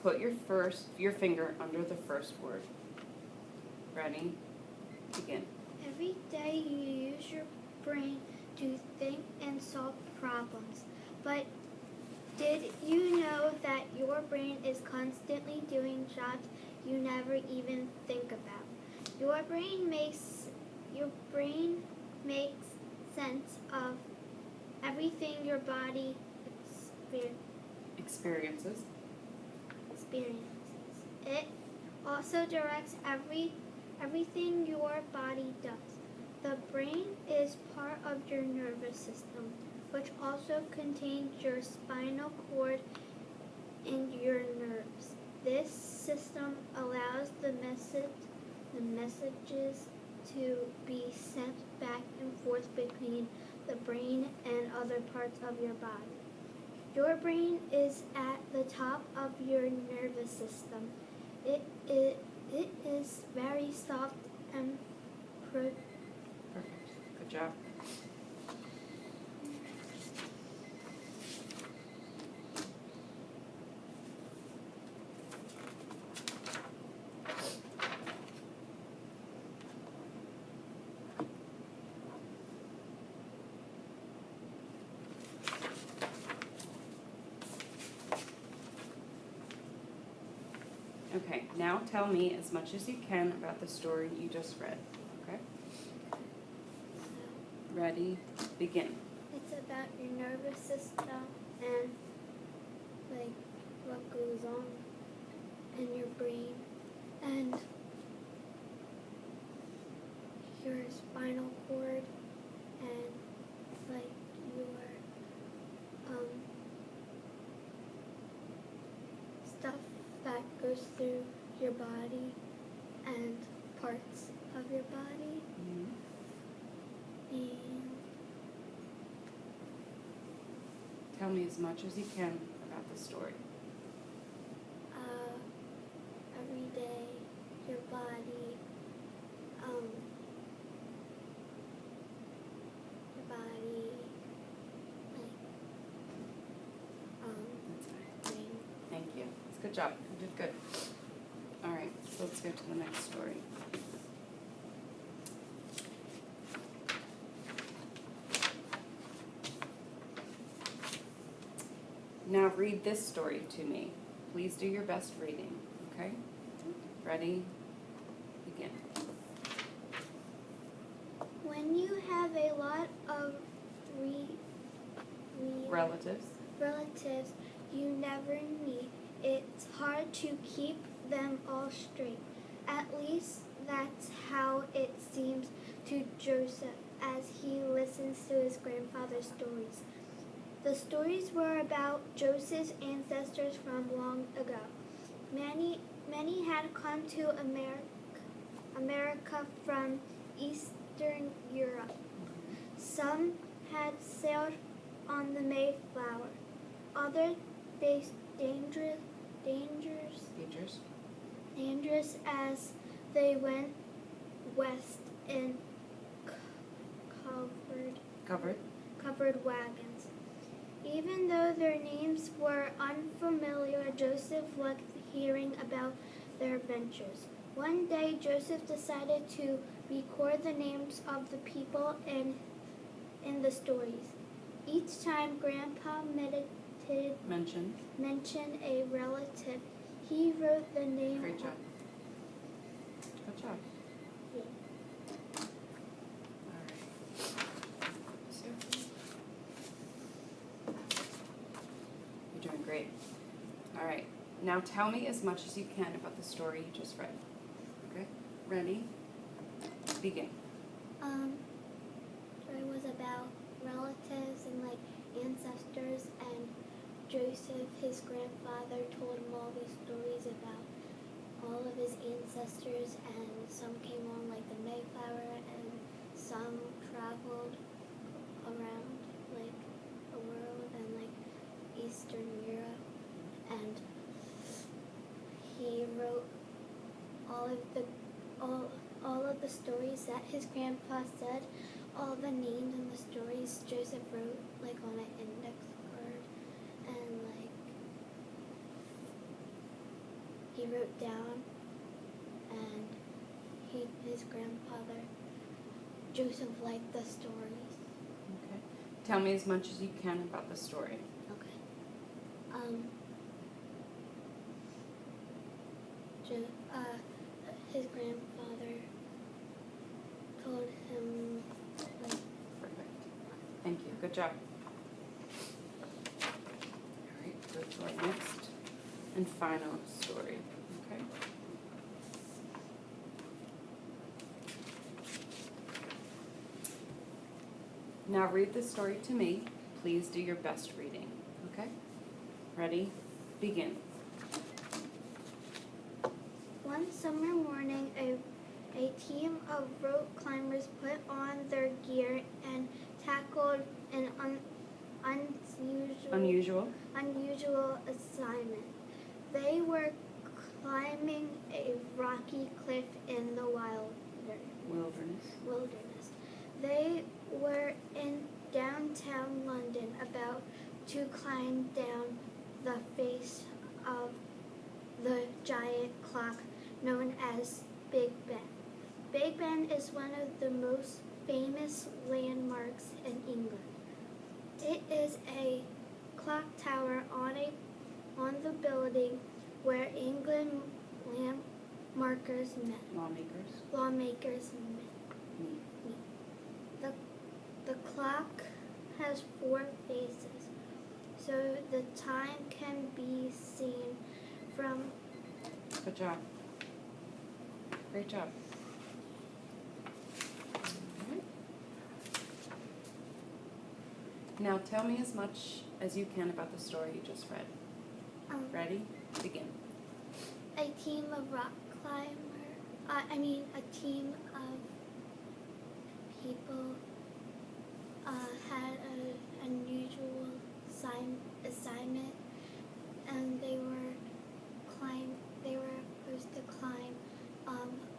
put your finger under the first word. Ready? Begin. Every day you use your brain to think and solve problems. But did you know that your brain is constantly doing jobs you never even think about? Your brain makes sense of everything your body Experiences. It also directs everything your body does. The brain is part of your nervous system, which also contains your spinal cord and your nerves. This system allows the messages to be sent back and forth between the brain and other parts of your body. Your brain is at the top of your nervous system. It is very soft and Perfect. Good job. Okay, now tell me as much as you can about the story you just read. Okay? Ready? Begin. It's about your nervous system and like what goes on in your brain and your spinal cord and like your stuff that goes through your body and parts of your body. And tell me as much as you can about the story. every day your body brain. Thank you. It's a good job. You did good. All right, so let's go to the next story. Now read this story to me. Please do your best reading, okay? Ready? Begin. When you have a lot of relatives you never meet, it's hard to keep them all straight. At least that's how it seems to Joseph as he listens to his grandfather's stories. The stories were about Joseph's ancestors from long ago. Many had come to America from Eastern Europe. Some had sailed on the Mayflower. Others faced dangers as they went west in covered wagons. Even though their names were unfamiliar, Joseph liked hearing about their adventures. One day, Joseph decided to record the names of the people in the stories. Each time Grandpa mentioned a relative, he wrote the name. Great job. Good job. Yeah. All right. So, you're doing great. All right. Now tell me as much as you can about the story you just read. Okay? Ready? Begin. It was about relatives and like ancestors, and Joseph, his grandfather, told him all these stories about all of his ancestors, and some came on like the Mayflower, and some traveled around like the world and like Eastern Europe, and he wrote all of the stories that his grandpa said. All the names in the stories Joseph wrote like on an index card, and like wrote down, and his grandfather, Joseph, liked the stories. Okay. Tell me as much as you can about the story. Okay. His grandfather told him, like, Perfect. Thank you. Good job. All right, go to our next and final story. Okay. Now read the story to me. Please do your best reading. Okay? Ready? Begin. one summer morning, a team of rope climbers put on their gear and tackled an unusual assignment. They were climbing a rocky cliff in the wilderness. They were in downtown London, about to climb down the face of the giant clock known as Big Ben. Big Ben is one of the most famous landmarks in England. It is a clock tower on the building where England lawmakers meet. The clock has 4 faces, so the time can be seen from. Good job. Great job. All right. Now tell me as much as you can about the story you just read. Ready? Begin. A team of a team of people had an unusual assignment, and they were supposed to climb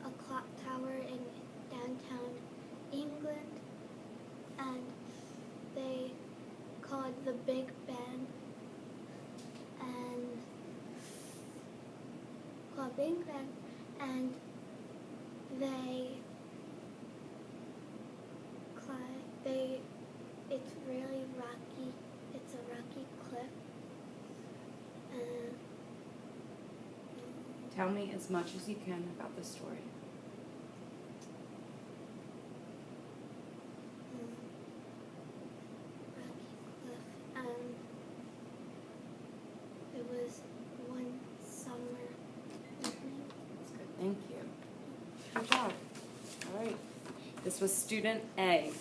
a clock tower in downtown England, and they called the Big Ben, and it's really rocky. It's a rocky cliff. Tell me as much as you can about the story. Rocky cliff. It was one summer evening. That's good. Thank you. Good job. All right. This was Student A.